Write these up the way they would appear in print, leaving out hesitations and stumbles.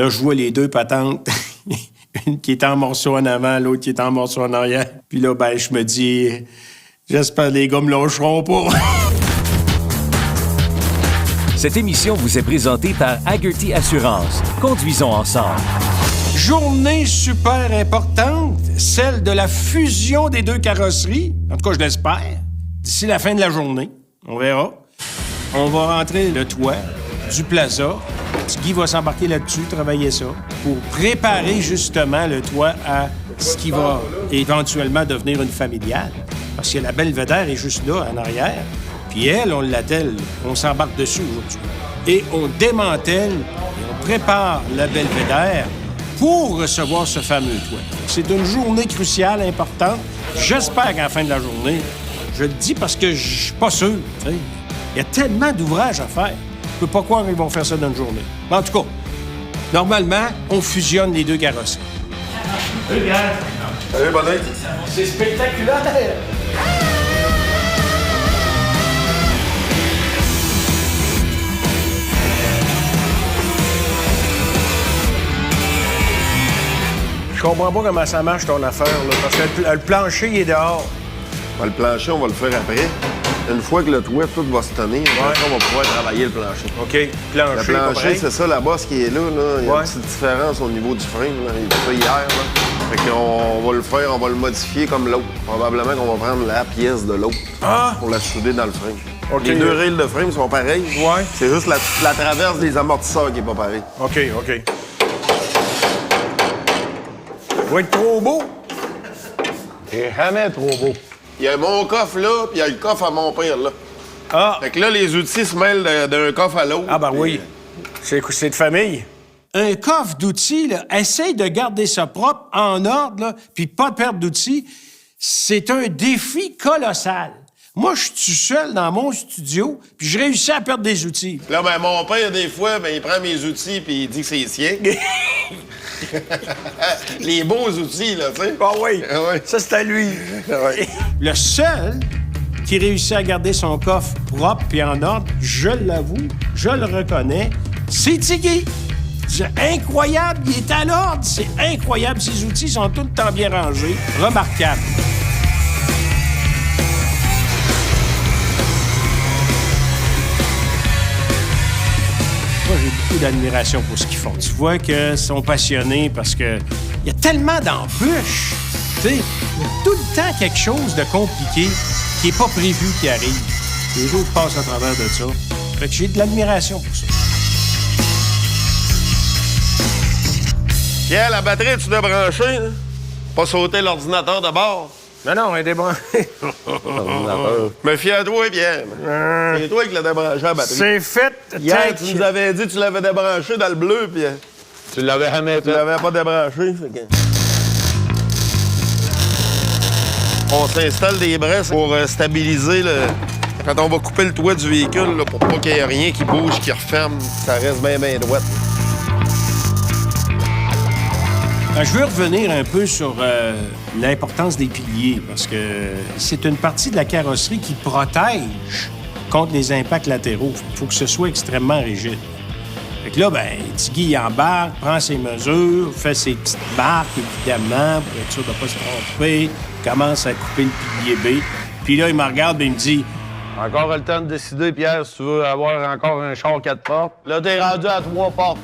Là, je vois les deux patentes. Une qui est en morceau en avant, l'autre qui est en morceau en arrière. Puis là, ben, je me dis, j'espère que les gars me lâcheront pas. Cette émission vous est présentée par Hagerty Assurance. Conduisons ensemble. Journée super importante, celle de la fusion des deux carrosseries. En tout cas, je l'espère. D'ici la fin de la journée. On verra. On va rentrer le toit du plaza. Guy va s'embarquer là-dessus, travailler ça, pour préparer justement le toit à ce qui va éventuellement devenir une familiale. Parce que la Belvédère est juste là, en arrière. Puis elle, on l'attelle, on s'embarque dessus aujourd'hui. Et on démantèle et on prépare la Belvédère pour recevoir ce fameux toit. C'est une journée cruciale, importante. J'espère qu'à la fin de la journée, je le dis parce que je suis pas sûr. T'sais. Il y a tellement d'ouvrages à faire. Je peux pas croire qu'ils vont faire ça dans une journée. Mais en tout cas, normalement, on fusionne les deux carrosseries. Salut, Pierre. Salut, bonnet. C'est spectaculaire. Je comprends pas comment ça marche, ton affaire, là, parce que le plancher, il est dehors. Ben, le plancher, on va le faire après. Une fois que le toit, tout va se tenir, on va pouvoir travailler le plancher. OK. Plancher, le plancher, c'est ça, la bosse qui est là. Il y a une petite différence au niveau du frein. Là. Il était hier. Là. Fait qu'on va le faire, on va le modifier comme l'autre. Probablement qu'on va prendre la pièce de l'autre pour la souder dans le frein. Okay. Les deux rails de frein sont pareilles. Ouais. C'est juste la traverse des amortisseurs qui est pas pareille. OK. Ça va être trop beau. C'est jamais trop beau. Il y a mon coffre là, puis il y a le coffre à mon père là. Ah! Fait que là, les outils se mêlent d'un coffre à l'autre. Ah, ben oui. C'est de famille. Un coffre d'outils, là, essaye de garder ça propre, en ordre, là, puis pas de perte d'outils. C'est un défi colossal. Moi, je suis tout seul dans mon studio, puis je réussis à perdre des outils. Là, ben, mon père, des fois, ben, il prend mes outils, puis il dit que c'est sien. Les beaux outils, là, tu sais. Ah oui. Ah oui. Ça, c'est à lui. Le seul qui réussit à garder son coffre propre et en ordre, je l'avoue, je le reconnais, c'est Tiggy. C'est incroyable, il est à l'ordre, c'est incroyable. Ses outils sont tout le temps bien rangés. Remarquable. Moi, j'ai beaucoup d'admiration pour ce qu'ils font. Tu vois qu'ils sont passionnés parce que il y a tellement d'embûches. Tu sais, il y a tout le temps quelque chose de compliqué qui n'est pas prévu qui arrive. Les autres passent à travers de ça. Fait que j'ai de l'admiration pour ça. Pierre, la batterie, tu l'as branchée, hein? Pas sauter l'ordinateur de bord. Non, elle est débranchée. Me fie à toi, Pierre. C'est toi qui l'as débranché la batterie. C'est fait. Hier, tu nous avais dit que tu l'avais débranché dans le bleu, puis Tu l'avais jamais fait. tu l'avais pas débranché. Fait que... On s'installe des braises pour stabiliser le... Quand on va couper le toit du véhicule, là, pour pas qu'il y ait rien qui bouge, qui referme, ça reste bien droit. Je veux revenir un peu sur l'importance des piliers, parce que c'est une partie de la carrosserie qui protège contre les impacts latéraux. Il faut que ce soit extrêmement rigide. Fait que là, ben, Tiggy embarque, prend ses mesures, fait ses petites marques, évidemment, pour être sûr de ne pas se tromper, commence à couper le pilier B. Puis là, il me regarde et il me dit... Encore le temps de décider, Pierre, si tu veux avoir encore un char 4 portes. Là, t'es rendu à 3 portes.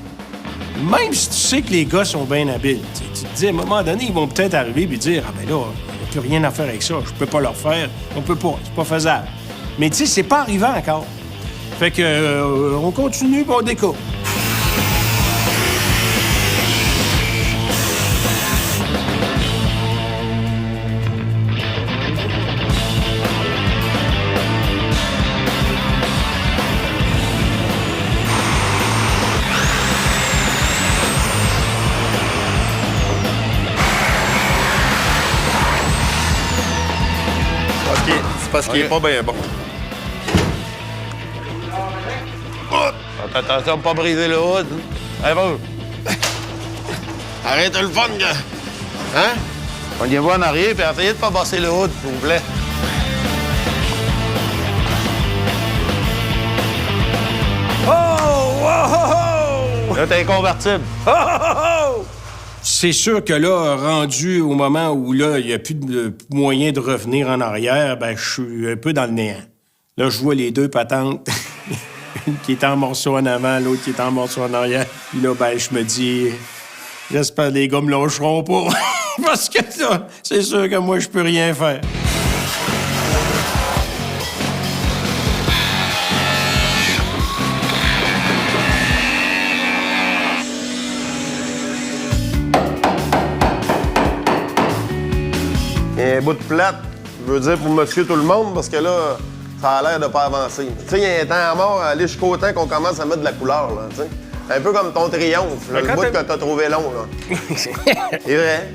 Même si tu sais que les gars sont bien habiles, tu te dis, à un moment donné, ils vont peut-être arriver et dire « Ah ben là, il n'y a plus rien à faire avec ça, je peux pas leur faire, on peut pas, c'est pas faisable. » Mais tu sais, c'est pas arrivé encore. Fait que on continue, on découpe. Parce qu'il est pas bien bon. Attention à pas briser le hood. Allez, bon. Arrête le fun, gars. Hein? On y va en arrière, puis essayez de pas bosser le hood, s'il vous plaît. Oh! Oh! Oh! Là, t'es inconvertible. C'est sûr que là, rendu au moment où là, il n'y a plus de moyen de revenir en arrière, ben je suis un peu dans le néant. Là, je vois les deux patentes. Une qui est en morceau en avant, l'autre qui est en morceau en arrière. Puis là, ben, je me dis, j'espère que les gars me lâcheront pas. Parce que là, c'est sûr que moi, je peux rien faire. Un bout de plate, je veux dire pour monsieur tout le monde, parce que là, ça a l'air de pas avancer. Tu sais, il y a un temps à mort à aller jusqu'au temps qu'on commence à mettre de la couleur, là, tu sais. Un peu comme ton triomphe, là, le bout que t'as trouvé long, là. C'est vrai.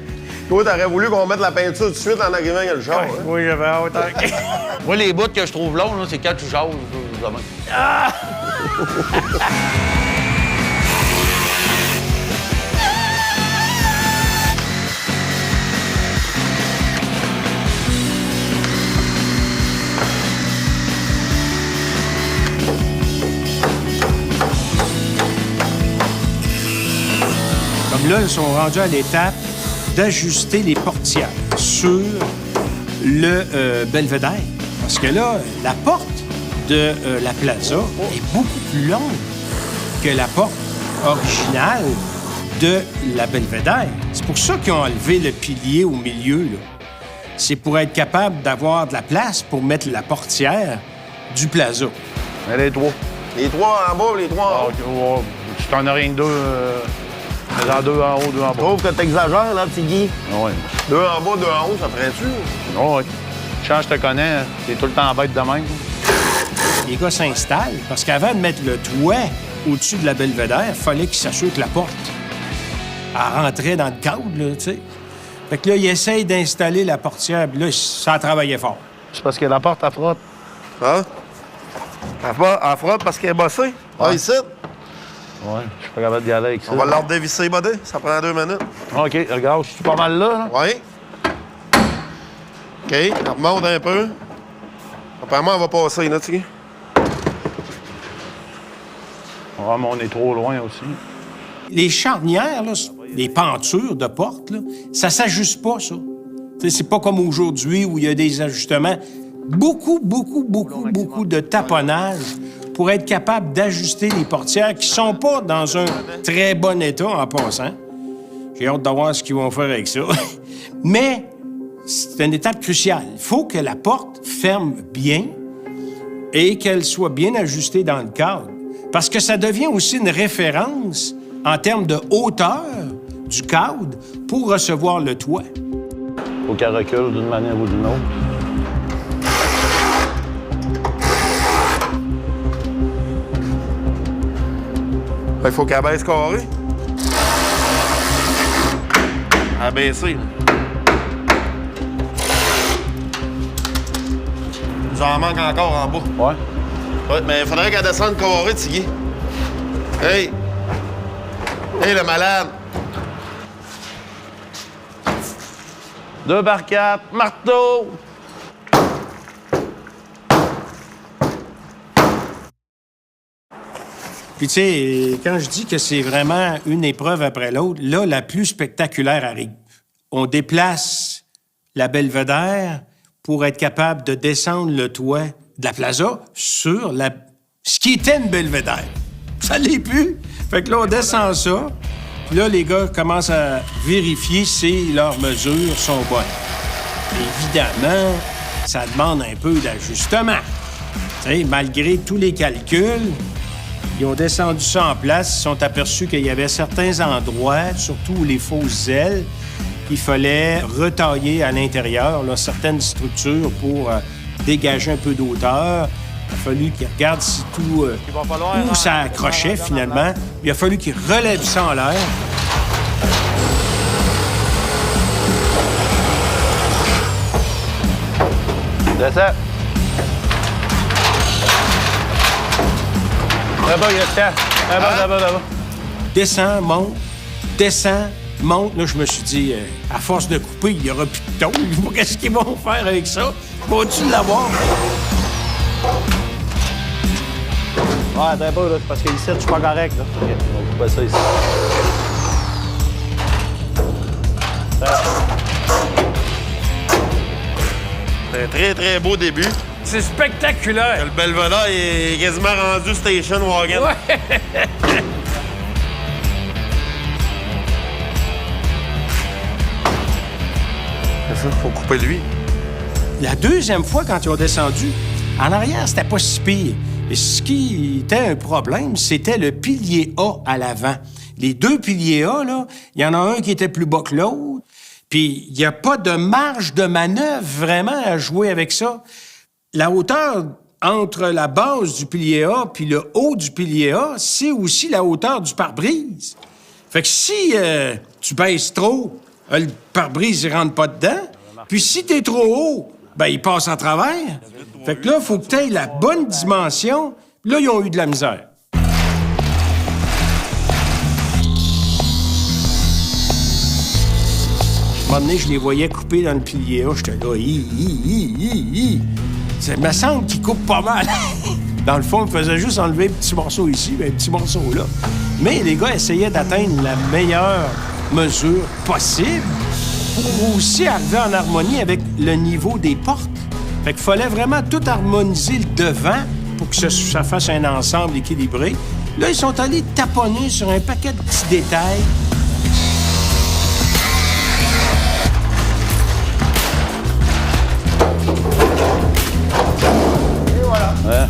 Toi, t'aurais voulu qu'on mette la peinture tout de suite en arrivant avec le char. Hein? Oui, j'avais hâte. Moi, les bouts que je trouve longs, là, c'est quand tu jases. Ah! Comme là, ils sont rendus à l'étape d'ajuster les portières sur le belvédère. Parce que là, la porte de la plaza est beaucoup plus longue que la porte originale de la belvédère. C'est pour ça qu'ils ont enlevé le pilier au milieu, là. C'est pour être capable d'avoir de la place pour mettre la portière du plaza. Mais les trois. Les trois en bas, les trois en haut. Ah, OK, si t'en as rien que deux, en deux en haut, deux en bas. Je trouve que t'exagères, là, petit Guy. Oui. Deux en bas, deux en haut, ça ferait-tu? Oui. Change, je te connais, t'es tout le temps bête de même. Les gars s'installent parce qu'avant de mettre le toit au-dessus de la belvédère, il fallait qu'ils s'assurent que la porte rentrait dans le cadre, là, tu sais. Fait que là, ils essayent d'installer la portière, puis là, ça travaillait fort. C'est parce que la porte, elle frotte. Hein? Elle frotte parce qu'elle est bossée. Ah, ici? Oui, je suis pas capable d'y aller avec ça. On va leur dévisser, buddy. Ça prend 2 minutes. OK, regarde, je suis pas mal là. Oui. OK, on remonte un peu. Apparemment, on va passer, là, tu sais. Ah, mais on est trop loin aussi. Les charnières, là, les pentures de porte, là, ça s'ajuste pas, ça. T'sais, c'est pas comme aujourd'hui où il y a des ajustements. Beaucoup de taponnage pour être capable d'ajuster les portières qui sont pas dans un très bon état en passant. J'ai hâte de voir ce qu'ils vont faire avec ça. Mais c'est une étape cruciale. Il faut que la porte ferme bien et qu'elle soit bien ajustée dans le cadre. Parce que ça devient aussi une référence en termes de hauteur du cadre pour recevoir le toit. Faut qu'elle recule d'une manière ou d'une autre. Il faut qu'elle baisse carré. Elle baisser, là. Il nous en manque encore en bas. Ouais. Ouais, mais il faudrait qu'elle descende carré, Tigui. Hey! Hey, le malade! 2 par 4, marteau! Puis, tu sais, quand je dis que c'est vraiment une épreuve après l'autre, là, la plus spectaculaire arrive. On déplace la belvédère pour être capable de descendre le toit de la plaza sur ce qui était une belvédère. Ça l'est plus. Fait que là, on descend ça. Puis là, les gars commencent à vérifier si leurs mesures sont bonnes. Évidemment, ça demande un peu d'ajustement. Tu sais, malgré tous les calculs, ils ont descendu ça en place. Ils se sont aperçus qu'il y avait certains endroits, surtout les fausses ailes, qu'il fallait retailler à l'intérieur, là, certaines structures pour dégager un peu d'auteur. Il a fallu qu'ils regardent si tout, où ça accrochait finalement. Il a fallu qu'ils relèvent ça en l'air. Descends. Là-bas, il y a le temps. Là-bas. Descends, monte, descends, monte. Là, je me suis dit, à force de couper, il n'y aura plus de tôle. Qu'est-ce qu'ils vont faire avec ça? Vont-tu l'avoir? Ouais, attends un peu, là, parce qu'ici, je suis pas correct, là. OK, on va couper ça ici. C'est un très, très beau début. C'est spectaculaire. Le Belvedere est quasiment rendu station wagon. Ouais. C'est ça, faut couper lui. La deuxième fois, quand ils ont descendu, en arrière, c'était pas si pire. Et ce qui était un problème, c'était le pilier A à l'avant. Les deux piliers A, là, il y en a un qui était plus bas que l'autre. Puis, il n'y a pas de marge de manœuvre vraiment à jouer avec ça. La hauteur entre la base du pilier A puis le haut du pilier A, c'est aussi la hauteur du pare-brise. Fait que si tu baisses trop, le pare-brise, il rentre pas dedans. Puis si t'es trop haut, ben il passe en travers. Fait que là, il faut que t'aies la bonne dimension. Là, ils ont eu de la misère. Un moment donné, je les voyais couper dans le pilier A. J'étais là, Ça me semble qu'ils coupent pas mal. Dans le fond, ils faisaient juste enlever un petit morceau ici, un petit morceau là. Mais les gars essayaient d'atteindre la meilleure mesure possible pour aussi arriver en harmonie avec le niveau des portes. Fait qu'il fallait vraiment tout harmoniser le devant pour que ça fasse un ensemble équilibré. Là, ils sont allés taponner sur un paquet de petits détails. Ouais.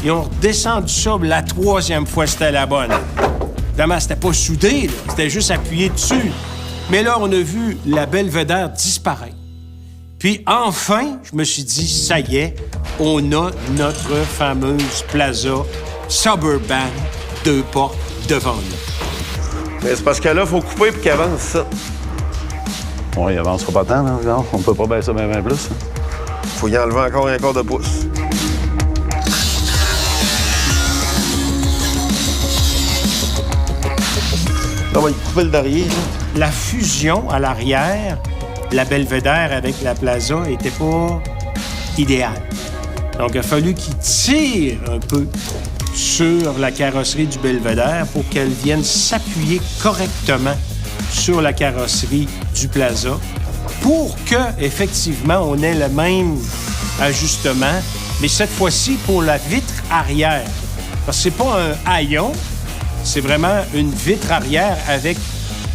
Ils ont redescendu ça la troisième fois, c'était la bonne. Évidemment, c'était pas soudé, là. C'était juste appuyé dessus. Mais là, on a vu la Belvedere disparaître. Puis enfin, je me suis dit, ça y est, on a notre fameuse plaza Suburban, 2 portes devant nous. Mais c'est parce que là, faut couper pour qu'il avance ça. Ouais, il avancera pas tant, là. Non, on peut pas baisser ça bien plus. Hein. Faut y enlever encore un quart de pouce. Là, on va y couper le derrière. Là. La fusion à l'arrière, la Belvedere avec la plaza, était pas idéale. Donc, il a fallu qu'ils tirent un peu sur la carrosserie du Belvedere pour qu'elle vienne s'appuyer correctement sur la carrosserie du Plaza pour que, effectivement, on ait le même ajustement, mais cette fois-ci pour la vitre arrière. Parce que c'est pas un haillon, c'est vraiment une vitre arrière avec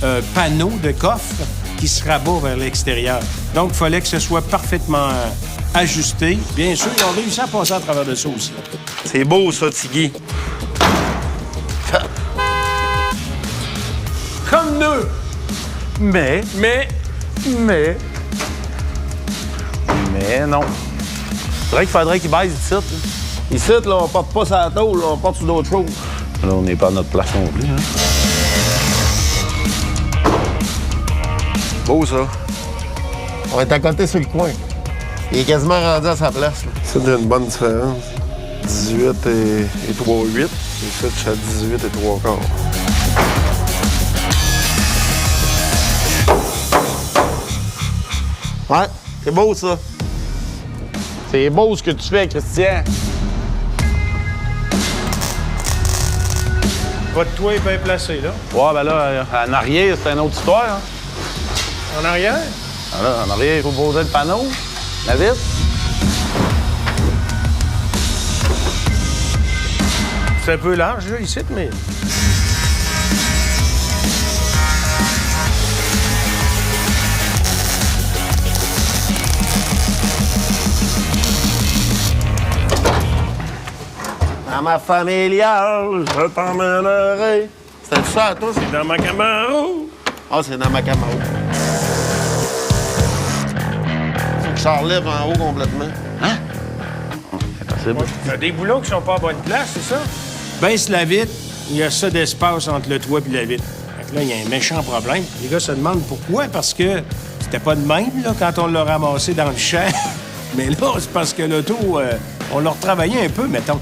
un panneau de coffre qui se rabat vers l'extérieur. Donc, il fallait que ce soit parfaitement ajusté. Bien sûr, ils ont réussi à passer à travers de ça aussi. C'est beau, ça, Tigui. Comme nous! Mais non. C'est vrai qu'il faudrait qu'il baisse ici. Là. Ici, là, on porte pas sa tôle, on porte sur d'autres choses. Là, on n'est pas à notre place non plus. Hein. Beau, ça. On est à côté sur le coin. Il est quasiment rendu à sa place. Ça, il y a une bonne différence. 18 et 3/8. Et ça, je suis à 18 et 3/4. Ouais, c'est beau, ça. C'est beau ce que tu fais, Christian. Votre toit est bien placé, là. Ouais, ben là, en arrière, c'est une autre histoire. Hein. En arrière? Ah là, en arrière, il faut poser le panneau, la vitre. C'est un peu large, là, ici, mais... À ma familiale, je t'emmènerai. C'était ça, toi? C'est dans ma Camaro. Ah, c'est dans ma Camaro. Faut que ça relève en haut complètement. Hein? C'est possible. Il y a des boulons qui sont pas à bonne place, c'est ça? Baisse la vitre, il y a ça d'espace entre le toit et la vitre. Fait que là, il y a un méchant problème. Les gars se demandent pourquoi, parce que c'était pas de même, là, quand on l'a ramassé dans le champ. Mais là, c'est parce que l'auto, on l'a retravaillé un peu, mettons.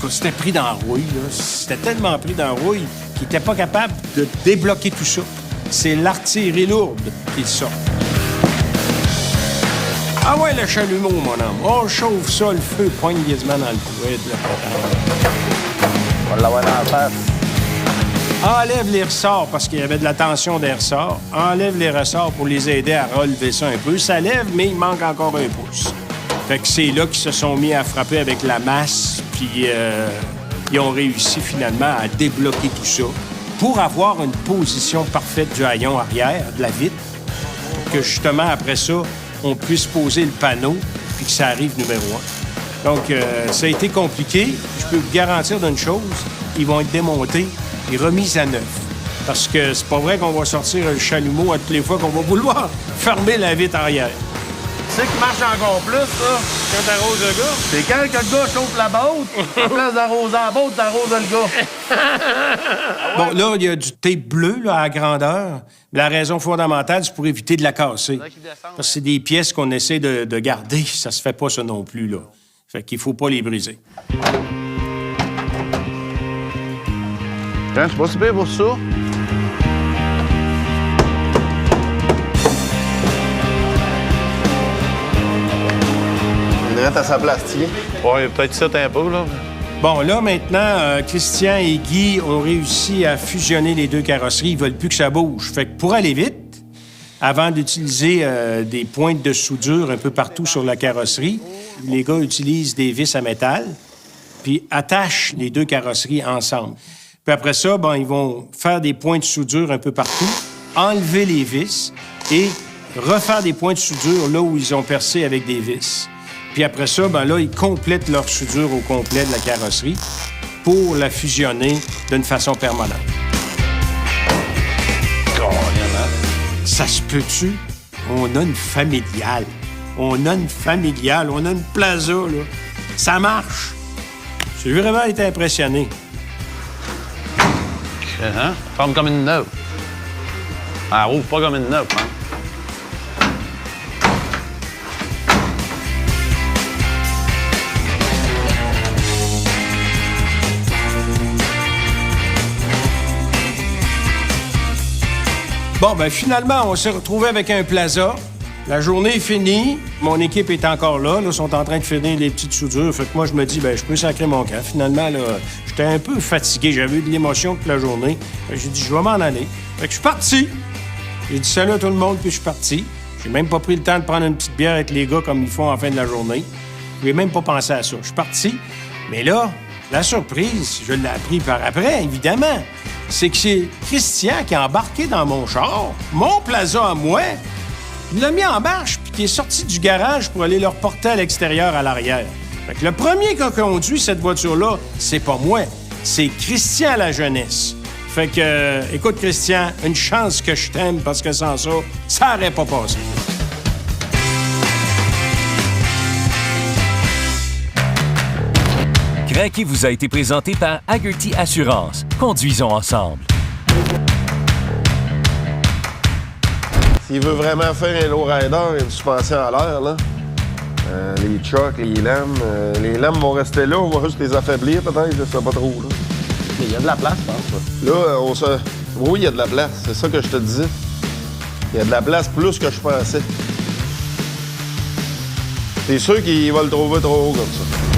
C'était pris dans la rouille, là. C'était tellement pris dans la rouille qu'il n'était pas capable de débloquer tout ça. C'est l'artillerie lourde qui le sort. Ah ouais, le chalumeau, mon homme. On chauffe ça, le feu poigne quasiment dans le couette, là. On va l'avoir dans la face. Enlève les ressorts parce qu'il y avait de la tension des ressorts. Enlève les ressorts pour les aider à relever ça un peu. Ça lève, mais il manque encore un pouce. Fait que c'est là qu'ils se sont mis à frapper avec la masse, puis ils ont réussi finalement à débloquer tout ça pour avoir une position parfaite du haillon arrière, de la vitre, pour que justement, après ça, on puisse poser le panneau puis que ça arrive numéro 1. Donc, ça a été compliqué. Je peux vous garantir d'une chose, ils vont être démontés et remis à neuf. Parce que c'est pas vrai qu'on va sortir le chalumeau à toutes les fois qu'on va vouloir fermer la vitre arrière. Tu sais qui marche encore plus, ça? Quand t'arroses le gars? C'est quand que le gars chauffe la botte, en place d'arroser la botte, t'arroses le gars. Bon, là, il y a du tape bleu là, à grandeur. La raison fondamentale, c'est pour éviter de la casser. Parce que c'est des pièces qu'on essaie de garder. Ça se fait pas, ça non plus, là. Fait qu'il faut pas les briser. Tiens, c'est pas si pire pour ça. Il reste à sa place, tiens. Ouais, peut-être ça un peu, là. Bon, là, maintenant, Christian et Guy ont réussi à fusionner les deux carrosseries. Ils veulent plus que ça bouge. Fait que pour aller vite, avant d'utiliser des pointes de soudure un peu partout sur la carrosserie, les gars utilisent des vis à métal puis attachent les deux carrosseries ensemble. Puis après ça, ben, ils vont faire des points de soudure un peu partout, enlever les vis et refaire des points de soudure là où ils ont percé avec des vis. Puis après ça, ben là, ils complètent leur soudure au complet de la carrosserie pour la fusionner d'une façon permanente. Ça se peut-tu? On a une familiale. On a une plaza, là. Ça marche. J'ai vraiment été impressionné. Hein? Forme comme une neuve. Elle rouvre pas comme une neuve, hein? Bon, ben finalement, on s'est retrouvés avec un plaza. La journée est finie. Mon équipe est encore là. Ils sont en train de finir les petites soudures. Fait que moi, je me dis, ben je peux sacrer mon camp. Finalement, là, j'étais un peu fatigué. J'avais eu de l'émotion toute la journée. J'ai dit, je vais m'en aller. Fait que je suis parti. J'ai dit salut à tout le monde, puis je suis parti. J'ai même pas pris le temps de prendre une petite bière avec les gars comme ils font en fin de la journée. Je n'ai même pas pensé à ça. Je suis parti. Mais là, la surprise, je l'ai appris par après, évidemment, c'est que c'est Christian qui a embarqué dans mon char, mon plaza à moi, il l'a mis en marche, puis qui est sorti du garage pour aller le reporter à l'extérieur, à l'arrière. Fait que le premier qui a conduit cette voiture-là, c'est pas moi, c'est Christian à la jeunesse. Fait que, écoute, Christian, une chance que je t'aime, parce que sans ça, ça aurait pas passé. Craqué vous a été présenté par Hagerty Assurance. Conduisons ensemble. S'il veut vraiment faire un lowrider, une suspension à l'air, là, les chocs, les lames vont rester là, on va juste les affaiblir peut-être, je sais pas trop. Là. Il y a de la place, je pense. Là, oui, il y a de la place, c'est ça que je te disais. Il y a de la place plus que je pensais. C'est sûr qu'il va le trouver trop haut comme ça.